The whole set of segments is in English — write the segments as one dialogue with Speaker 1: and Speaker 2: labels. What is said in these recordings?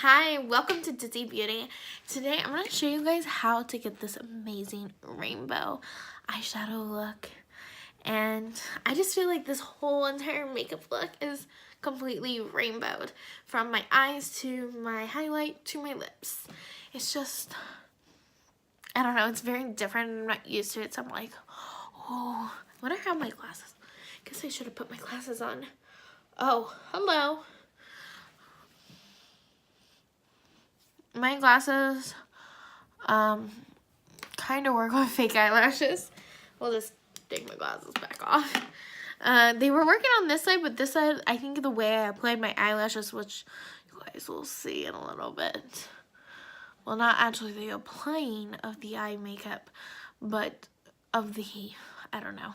Speaker 1: Hi, welcome to Ditzy Beauty. Today I'm going to show you guys how to get this amazing rainbow eyeshadow look. And I just feel like this whole entire makeup look is completely rainbowed. From my eyes to my highlight to my lips. It's just, I don't know, it's very different. I'm not used to it, so I'm like, oh, I wonder how my glasses. Guess I should have put my glasses on. Oh, hello. My glasses kind of work with fake eyelashes. We'll just take my glasses back off. They were working on this side, but this side, I think the way I applied my eyelashes, which you guys will see in a little bit. Well, not actually the applying of the eye makeup, but of the, I don't know.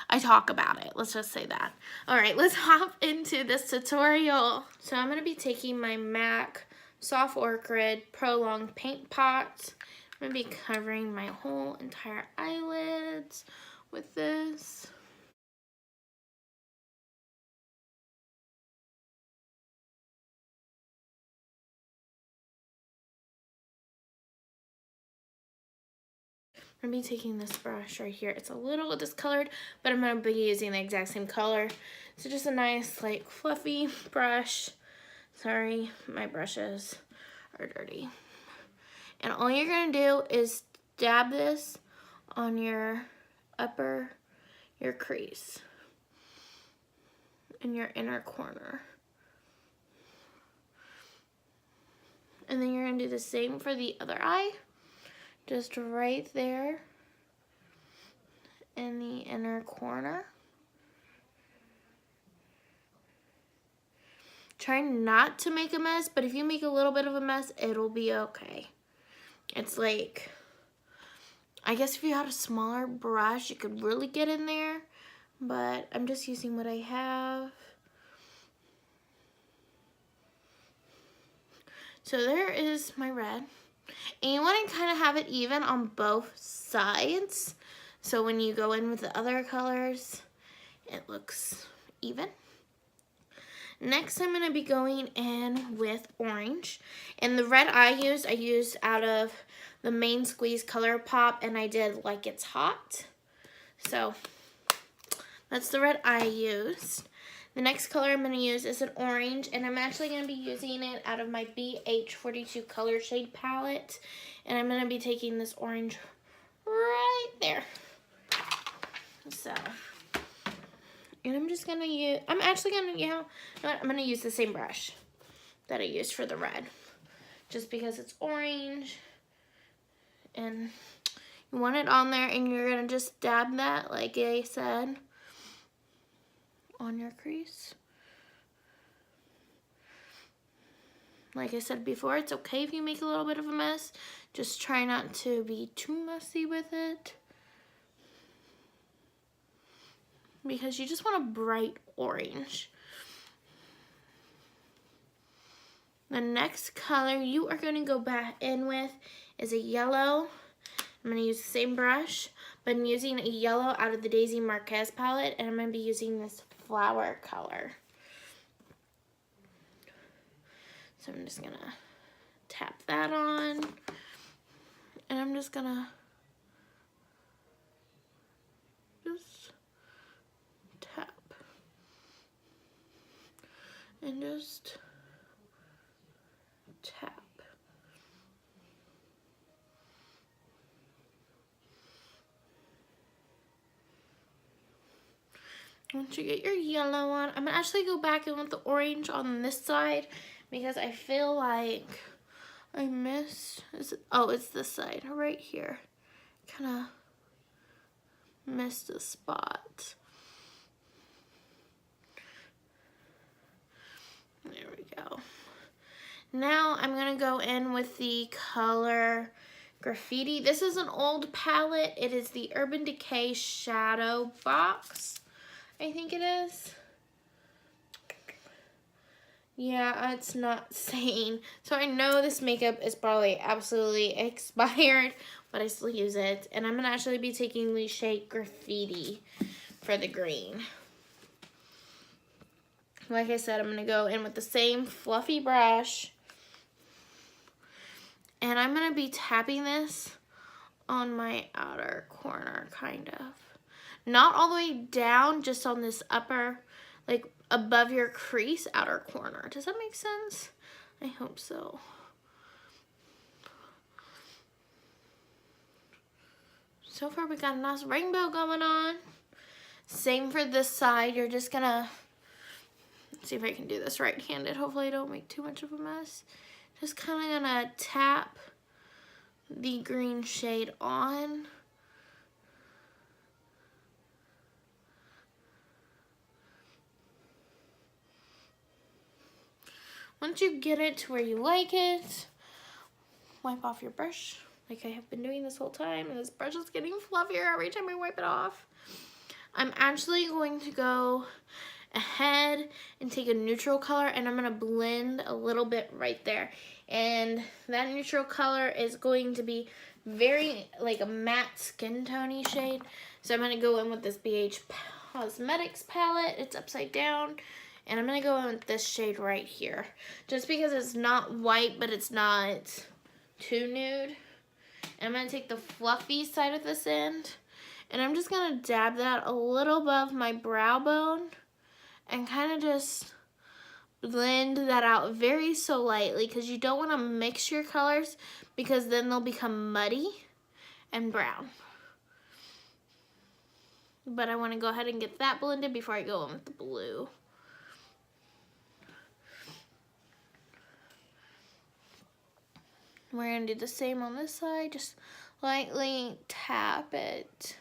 Speaker 1: I talk about it. Let's just say that. All right, let's hop into this tutorial. So I'm going to be taking my MAC Soft Orchid Prolonged Paint Pot. I'm going to be covering my whole entire eyelids with this. I'm going to be taking this brush right here. It's a little discolored, but I'm going to be using the exact same color. So just a nice, like, fluffy brush. Sorry, my brushes are dirty. And all you're going to do is dab this on your crease in your inner corner. And then you're going to do the same for the other eye. Just right there in the inner corner. Try not to make a mess, but if you make a little bit of a mess, it'll be okay. It's like, I guess if you had a smaller brush, you could really get in there, but I'm just using what I have. So there is my red. And you want to kind of have it even on both sides. So when you go in with the other colors, it looks even. Next, I'm going to be going in with orange. And the red I used out of the Main Squeeze Color Pop, and I did Like It's Hot. So that's the red I used. The next color I'm going to use is an orange, and I'm actually going to be using it out of my BH42 color shade palette. And I'm going to be taking this orange right there. So, and I'm just going to use, I'm actually going to, I'm going to use the same brush that I used for the red. Just because it's orange. And you want it on there, and you're going to just dab that, like I said, on your crease. Like I said before, it's okay if you make a little bit of a mess. Just try not to be too messy with it. Because you just want a bright orange. The next color you are going to go back in with is a yellow. I'm going to use the same brush, but I'm using a yellow out of the Daisy Marquez palette, and I'm going to be using this flower color. So I'm just going to tap that on, and I'm just going to tap and just tap. Once you get your yellow on, I'm gonna actually go back in with the orange on this side because I feel like I missed, it's this side right here. Kind of missed a spot. There we go. Now I'm gonna go in with the color Graffiti. This is an old palette. It is the Urban Decay Shadow Box, I think it is. Yeah, it's not saying. So I know this makeup is probably absolutely expired, but I still use it. And I'm going to actually be taking the shade Graffiti for the green. Like I said, I'm going to go in with the same fluffy brush And I'm gonna be tapping this on my outer corner, kind of. Not all the way down, just on this upper, like above your crease outer corner. Does that make sense? I hope so. So far we got a nice rainbow going on. Same for this side. You're just gonna, let's see if I can do this right-handed. Hopefully I don't make too much of a mess. Just kind of gonna tap the green shade on. Once you get it to where you like it, wipe off your brush like I have been doing this whole time, and this brush is getting fluffier every time I wipe it off. I'm actually going to go ahead and take a neutral color, and I'm going to blend a little bit right there. And that neutral color is going to be very like a matte skin tone-y shade. So I'm going to go in with this BH Cosmetics palette. It's upside down. And I'm going to go in with this shade right here. Just because it's not white, but it's not too nude. And I'm going to take the fluffy side of this end. And I'm just going to dab that a little above my brow bone. And kind of just blend that out very so lightly. Because you don't want to mix your colors. Because then they'll become muddy and brown. But I want to go ahead and get that blended before I go in with the blue. We're going to do the same on this side. Just lightly tap it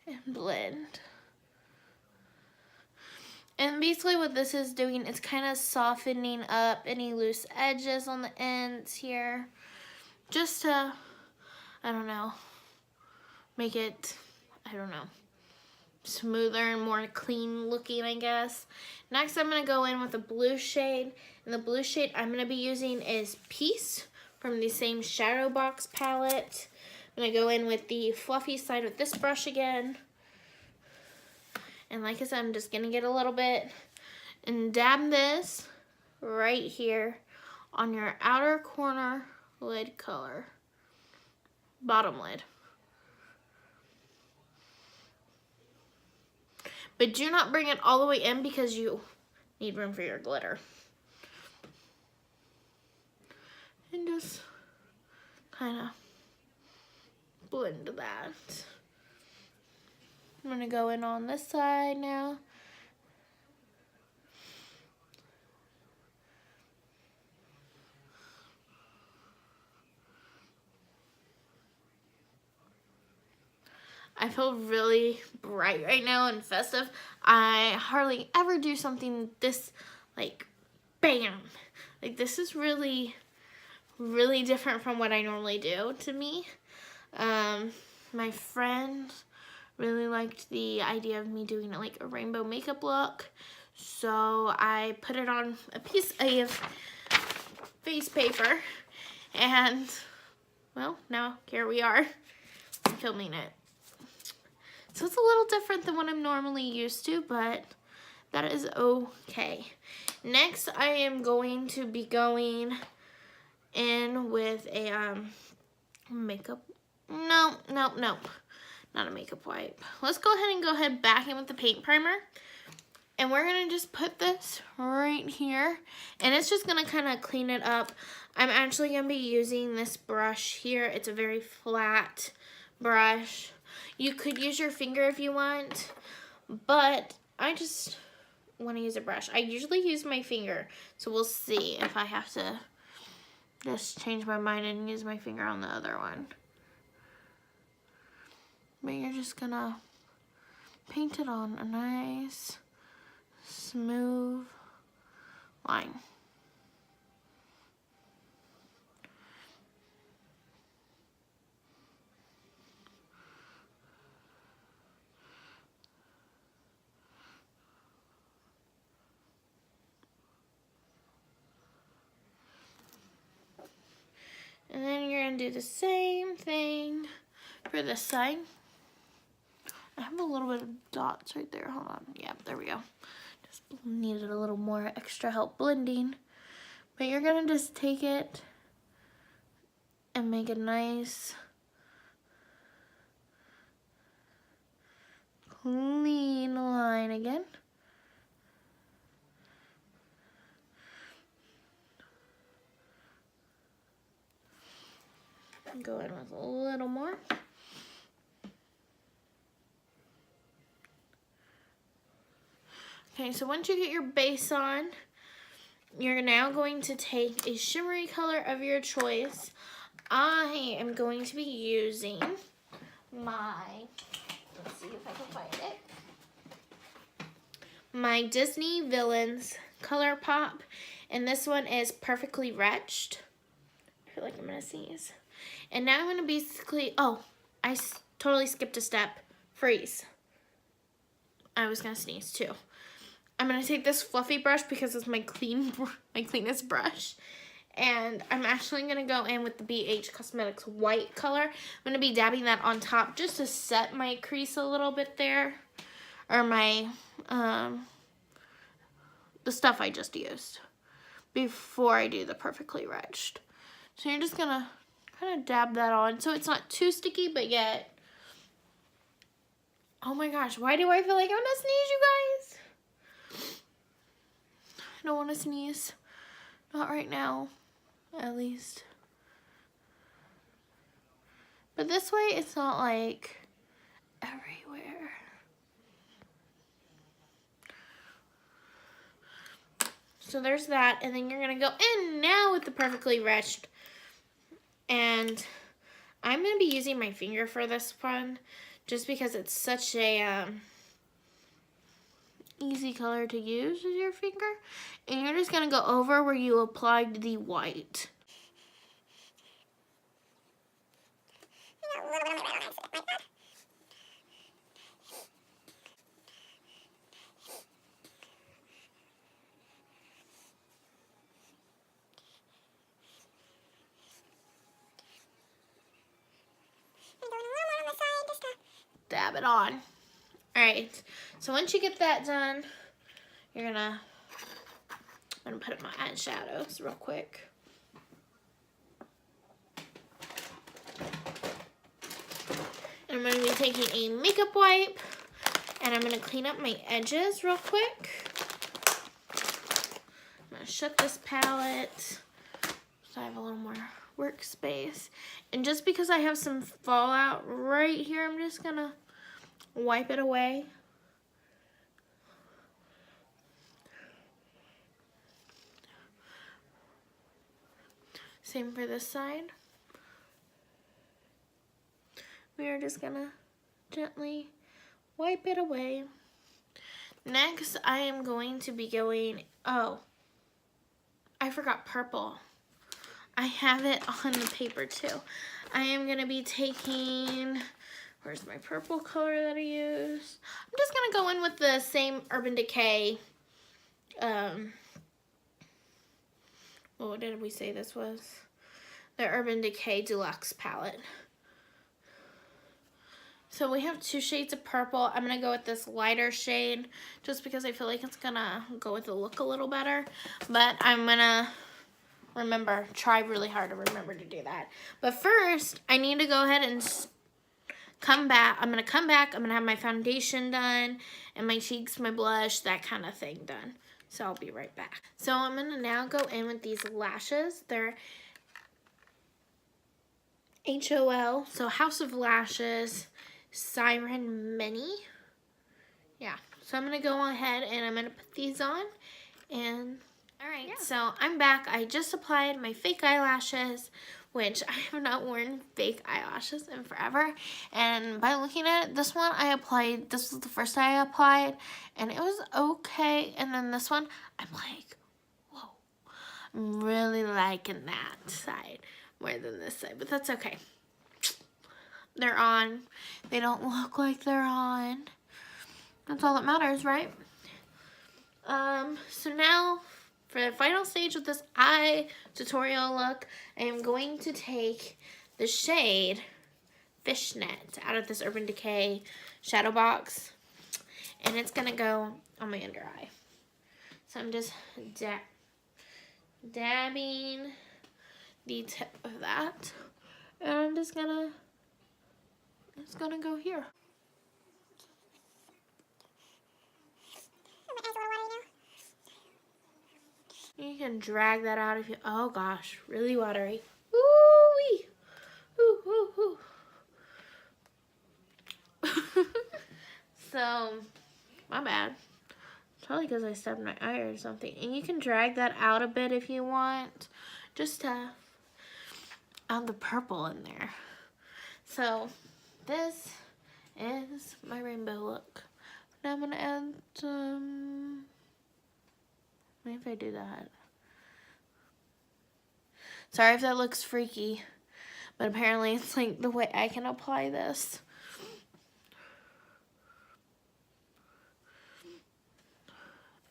Speaker 1: and blend. And basically what this is doing is kind of softening up any loose edges on the ends here. Just to, I don't know, make it, I don't know, smoother and more clean looking, I guess. Next I'm going to go in with a blue shade. And the blue shade I'm going to be using is Peace from the same Shadow Box palette. I'm going to go in with the fluffy side with this brush again. And like I said, I'm just going to get a little bit and dab this right here on your outer corner lid color. Bottom lid. But do not bring it all the way in because you need room for your glitter. And just kind of blend that. I'm going to go in on this side now. I feel really bright right now and festive. I hardly ever do something this, like, bam. Like, this is really, really different from what I normally do to me. My friend really liked the idea of me doing like a rainbow makeup look. So I put it on a piece of face paper. And, well, now here we are filming it. So it's a little different than what I'm normally used to, but that is okay. Next, I am going to be going in with a makeup. No, not a makeup wipe. Let's go ahead back in with the paint primer. And we're going to just put this right here. And it's just going to kind of clean it up. I'm actually going to be using this brush here. It's a very flat brush. You could use your finger if you want, but I just want to use a brush. I usually use my finger, so we'll see if I have to just change my mind and use my finger on the other one. But you're just gonna paint it on a nice, smooth line. And then you're going to do the same thing for this side. I have a little bit of dots right there. Hold on. Yeah, there we go. Just needed a little more extra help blending. But you're going to just take it and make a nice clean line again. Go in with a little more. Okay, so once you get your base on, you're now going to take a shimmery color of your choice. I am going to be using my, let's see if I can find it, my Disney Villains Color Pop, and this one is Perfectly Retched. I feel like I'm gonna sneeze. And now I'm gonna basically, oh, I totally skipped a step, freeze. I was gonna sneeze too. I'm gonna take this fluffy brush because it's my cleanest brush. And I'm actually gonna go in with the BH Cosmetics white color. I'm gonna be dabbing that on top just to set my crease a little bit there. Or my, the stuff I just used before I do the Perfectly Retched. So you're just gonna kind of dab that on so it's not too sticky, but yet, oh my gosh, why do I feel like I'm gonna sneeze, you guys? I don't want to sneeze. Not right now, at least. But this way, it's not like everywhere. So there's that, and then you're gonna go in now with the Perfectly Retched. And I'm gonna be using my finger for this one, just because it's such a easy color to use with your finger. And you're just gonna go over where you applied the white. Dab it on. Alright, so once you get that done, I'm gonna put up my eyeshadows real quick. And I'm gonna be taking a makeup wipe and I'm gonna clean up my edges real quick. I'm gonna shut this palette so I have a little more workspace. And just because I have some fallout right here, I'm just gonna wipe it away. Same for this side. We are just gonna gently wipe it away. Next, I am going to be going, oh, I forgot purple. I have it on the paper too. I am gonna be taking, where's my purple color that I used? I'm just gonna go in with the same Urban Decay, what did we say this was? The Urban Decay Deluxe palette. So we have 2 shades of purple. I'm gonna go with this lighter shade just because I feel like it's gonna go with the look a little better. But I'm gonna try really hard to remember to do that. But first, I need to go ahead and come back. I'm gonna have my foundation done and my cheeks, my blush, that kind of thing done. So I'll be right back. So I'm gonna now go in with these lashes. They're HOL, so House of Lashes Siren Mini. Yeah, so I'm gonna go ahead and I'm gonna put these on. And all right, so I'm back. I just applied my fake eyelashes, which I have not worn fake eyelashes in forever. And by looking at it, this one I applied, this was the first I applied, and it was okay. And then this one, I'm like, whoa, I'm really liking that side more than this side, but that's okay. They're on. They don't look like they're on. That's all that matters, right? So now for the final stage of this eye tutorial look, I am going to take the shade Fishnet out of this Urban Decay shadow box, and it's gonna go on my under eye. So I'm just dabbing the tip of that And I'm just gonna go here. You can drag that out if you, oh gosh, really watery. Ooh-wee. Ooh, ooh, ooh. So, my bad. Probably because I stabbed my eye or something. And you can drag that out a bit if you want. Just to add the purple in there. So, this is my rainbow look. Now I'm going to add some... Maybe if I do that. Sorry if that looks freaky. But apparently it's like the way I can apply this.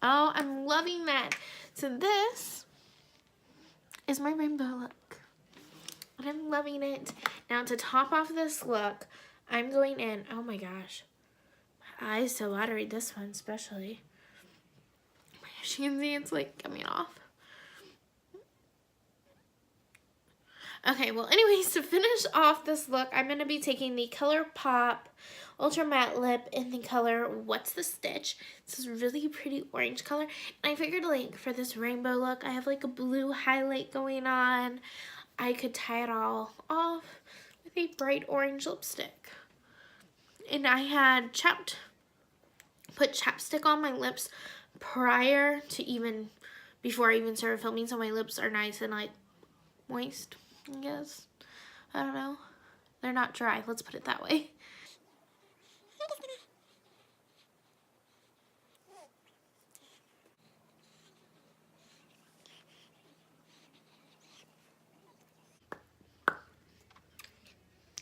Speaker 1: Oh, I'm loving that. So this is my rainbow look. And I'm loving it. Now to top off this look, I'm going in, oh my gosh. My eyes so watery, this one especially. As you can see, it's like coming off. Okay, well anyways, to finish off this look, I'm going to be taking the ColourPop Ultra Matte Lip in the color What's the Stitch. This is really pretty orange color. And I figured like for this rainbow look, I have like a blue highlight going on. I could tie it all off with a bright orange lipstick. And I had put chapstick on my lips prior to before I even started filming, so my lips are nice and like moist, I guess. I don't know. They're not dry, let's put it that way.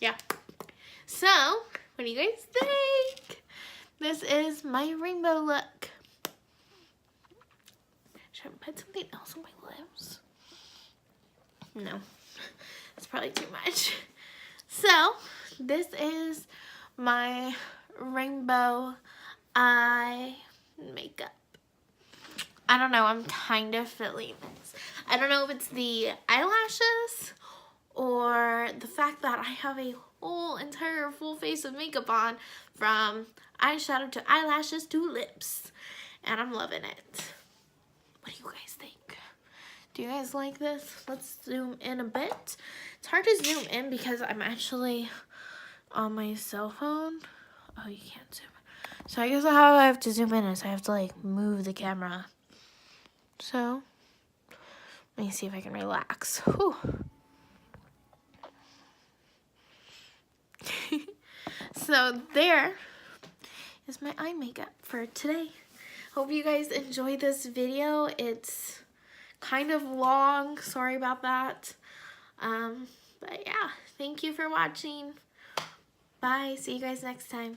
Speaker 1: Yeah. So, what do you guys think? This is my rainbow look. Should I put something else on my lips? No. It's probably too much. So, this is my rainbow eye makeup. I don't know, I'm kind of feeling this. I don't know if it's the eyelashes or the fact that I have a whole entire full face of makeup on, from eyeshadow to eyelashes to lips. And I'm loving it. What do you guys think? Do you guys like this? Let's zoom in a bit. It's hard to zoom in because I'm actually on my cell phone. Oh, you can't zoom. So I guess how I have to zoom in is I have to like move the camera. So, let me see if I can relax. Whew. So there is my eye makeup for today. Hope you guys enjoyed this video. It's kind of long, sorry about that. But yeah, thank you for watching. Bye, see you guys next time.